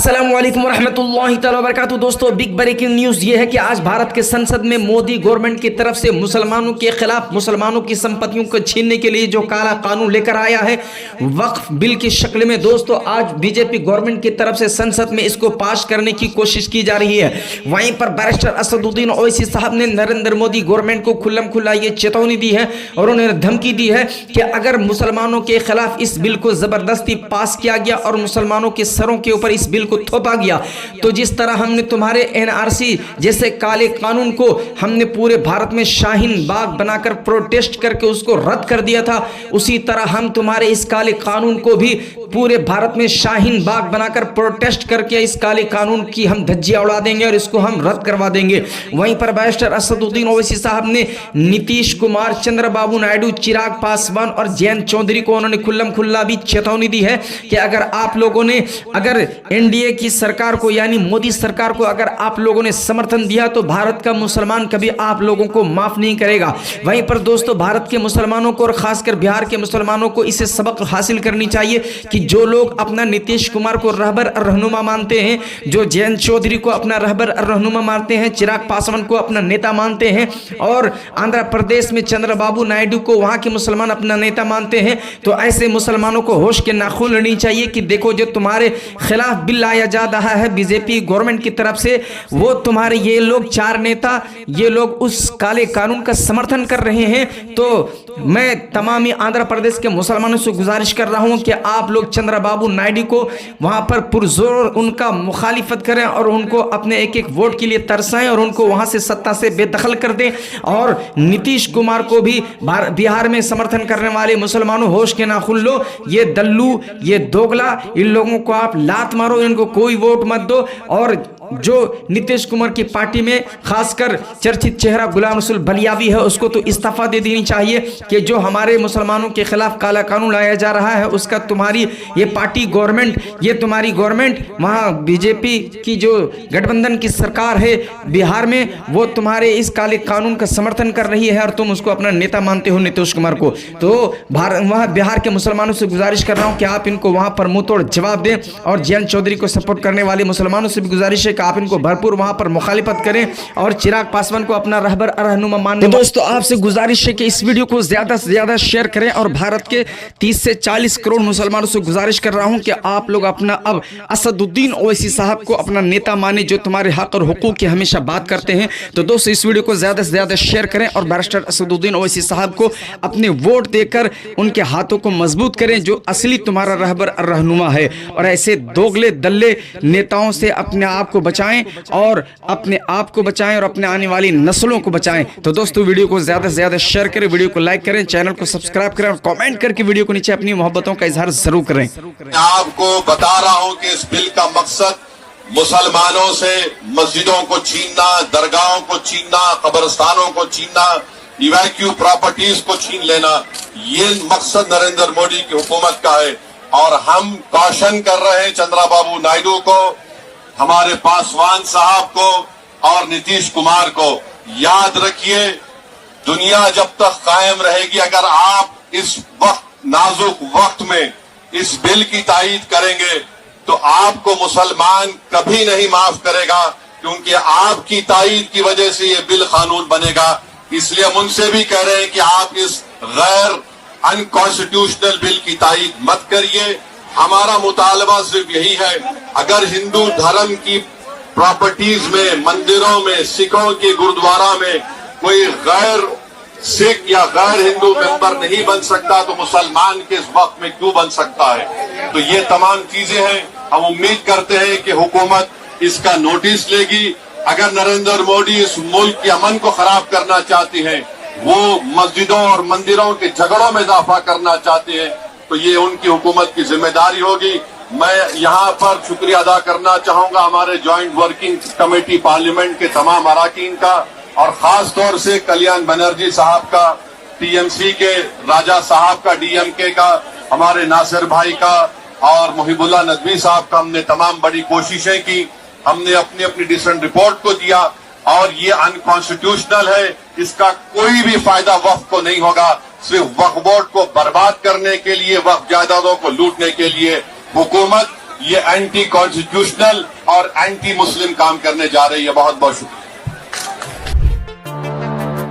अस्सलामुअलैकुम रहमतुल्लाहि तआला व बरकातहू। दोस्तों, बिग ब्रेकिंग न्यूज़ ये है कि आज भारत के संसद में मोदी गवर्नमेंट की तरफ से मुसलमानों के खिलाफ मुसलमानों की संपत्तियों को छीनने के लिए जो काला कानून लेकर आया है वक्फ बिल की शक्ल में, दोस्तों आज बीजेपी गवर्नमेंट की तरफ से संसद में इसको पास करने की कोशिश की जा रही है। वहीं पर बैरिस्टर असदुद्दीन ओवैसी साहब ने नरेंद्र मोदी गवर्नमेंट को खुल्लम खुल्ला ये चेतावनी दी है और उन्होंने धमकी दी है कि अगर मुसलमानों के खिलाफ इस बिल को जबरदस्ती पास किया गया और मुसलमानों के सरों के ऊपर इस बिल को थोपा गया तो जिस तरह हमने तुम्हारे एनआरसी जैसे काले कानून को हमने पूरे भारत में शाहीन बाग बनाकर प्रोटेस्ट करके उसको रद्द कर दिया था, उसी तरह हम तुम्हारे इस काले कानून को भी पूरे भारत में शाहीन बाग बनाकर प्रोटेस्ट करके इस काले कानून की हम धज्जियां उड़ा देंगे और इसको हम रद्द करवा देंगे। वहीं पर बैरिस्टर असदुद्दीन ओवैसी साहब ने नीतीश कुमार, चंद्रबाबू नायडू, चिराग पासवान और जयंत चौधरी को उन्होंने खुल्लम खुल्ला भी चेतावनी दी है कि अगर आप लोगों ने अगर एनडीए की सरकार को यानी मोदी सरकार को अगर आप लोगों ने समर्थन दिया तो भारत का मुसलमान कभी आप लोगों को माफ नहीं करेगा। वहीं पर दोस्तों, भारत के मुसलमानों को और खासकर बिहार के मुसलमानों को इसे सबक हासिल करनी चाहिए कि जो लोग अपना नीतीश कुमार को रहबर और रहनुमा मानते हैं, जो जयंत चौधरी को अपना रहबर और रहनुमा मानते हैं, चिराग पासवान को अपना नेता मानते हैं और आंध्र प्रदेश में चंद्रबाबू नायडू को वहां के मुसलमान अपना नेता मानते हैं, तो ऐसे मुसलमानों को होश के नाखून लेनी चाहिए कि देखो जो तुम्हारे खिलाफ बिल लाया जा रहा है बीजेपी गवर्नमेंट की तरफ से, वो तुम्हारे ये लोग चार नेता ये लोग उस काले कानून का समर्थन कर रहे हैं। तो मैं तमाम आंध्र प्रदेश के मुसलमानों से गुजारिश कर रहा हूं कि आप लोग चंद्रबाबू नायडू को वहां पर पुरजोर उनका मुखालिफत करें और उनको अपने एक एक वोट के लिए तरसाएं और उनको वहां से सत्ता से बेदखल कर दें। और नीतीश कुमार को भी बिहार में समर्थन करने वाले मुसलमानों होश के नाखून लो, ये दल्लू ये दोगला इन लोगों को आप लात मारो, इनको कोई वोट मत दो। और जो नीतीश कुमार की पार्टी में खासकर चर्चित चेहरा गुलाम रसूल बलियावी है उसको तो इस्तीफा दे देनी चाहिए कि जो हमारे मुसलमानों के खिलाफ काला कानून लाया जा रहा है उसका तुम्हारी ये पार्टी गवर्नमेंट ये तुम्हारी गवर्नमेंट वहां बीजेपी की जो गठबंधन की सरकार है बिहार में वो तुम्हारे इस काले कानून का समर्थन कर रही है और तुम उसको अपना नेता मानते हो नीतीश कुमार को। तो वहां बिहार के मुसलमानों से गुजारिश कर रहा हूं कि आप इनको वहां पर मुंह तोड़ जवाब दें और जयंत चौधरी को सपोर्ट करने वाले मुसलमानों से भी गुजारिश है आप इनको भरपूर वहां पर मुखालिफत करें और चिराग पासवान को अपना रहबर और रहनुमा मानने। तो दोस्तों, आपसे गुजारिश है कि इस वीडियो को ज्यादा से ज्यादा शेयर करें और भारत के 30 से 40 करोड़ मुसलमानों से गुजारिश कर रहा हूं कि आप लोग अपना अब असदुद्दीन ओवैसी साहब को अपना नेता माने जो तुम्हारे हक और हुकूक की हमेशा बात करते हैं। तो दोस्तों, इस वीडियो को ज्यादा से ज्यादा शेयर करें और बैरिस्टर असदुद्दीन ओवैसी साहब को अपने वोट देकर उनके हाथों को मजबूत करें जो असली तुम्हारा रहबर और रहनुमा है। और ऐसे दोगले दल्ले नेताओं से अपने आप को बचाएं और अपने आप को बचाएं और अपने आने वाली नस्लों को बचाएं। तो दोस्तों, वीडियो को ज्यादा से ज्यादा शेयर करें, वीडियो को लाइक करें, चैनल को सब्सक्राइब करें और कमेंट करके वीडियो को नीचे अपनी मोहब्बतों का इजहार जरूर करें। आपको बता रहा हूं कि इस बिल का मकसद मुसलमानों से मस्जिदों को छीनना, दरगाहों को छीनना, कब्रिस्तानों को छीनना, इवैक्यू प्रॉपर्टीज को छीन लेना, ये मकसद नरेंद्र मोदी की हुकूमत का है। और हम कॉशन कर रहे हैं चंद्रबाबू नायडू को, हमारे पासवान साहब को और नीतीश कुमार को, याद रखिए दुनिया जब तक कायम रहेगी अगर आप इस वक्त नाजुक वक्त में इस बिल की तायीद करेंगे तो आपको मुसलमान कभी नहीं माफ करेगा, क्योंकि आपकी तायीद की वजह से ये बिल कानून बनेगा। इसलिए हम उनसे भी कह रहे हैं कि आप इस गैर अनकॉन्स्टिट्यूशनल बिल की तायीद मत करिए। हमारा मुतालबा सिर्फ यही है, अगर हिंदू धर्म की प्रॉपर्टीज में, मंदिरों में, सिखों के गुरुद्वारा में कोई गैर सिख या गैर हिंदू मेंबर नहीं बन सकता तो मुसलमान के इस वक्त में क्यों बन सकता है। तो ये तमाम चीजें हैं, हम उम्मीद करते हैं कि हुकूमत इसका नोटिस लेगी। अगर नरेंद्र मोदी इस मुल्क के अमन को खराब करना चाहती है, वो मस्जिदों और मंदिरों के झगड़ों में इजाफा करना चाहते हैं, तो ये उनकी हुकूमत की जिम्मेदारी होगी। मैं यहाँ पर शुक्रिया अदा करना चाहूंगा हमारे ज्वाइंट वर्किंग कमेटी पार्लियामेंट के तमाम अराकीन का और खास तौर से कल्याण बनर्जी साहब का, टीएमसी के राजा साहब का, डीएमके का, हमारे नासिर भाई का और मुहिबुल्लाह नदवी साहब का। हमने तमाम बड़ी कोशिशें की, हमने अपनी अपनी डिसेंट रिपोर्ट को दिया और ये अनकॉन्स्टिट्यूशनल है, इसका कोई भी फायदा वक्फ को नहीं होगा। सिर्फ वक्फ बोर्ड को बर्बाद करने के लिए, वक्फ जायदादों को लूटने के लिए हुकूमत ये एंटी कॉन्स्टिट्यूशनल और एंटी मुस्लिम काम करने जा रही है। बहुत बहुत शुक्रिया।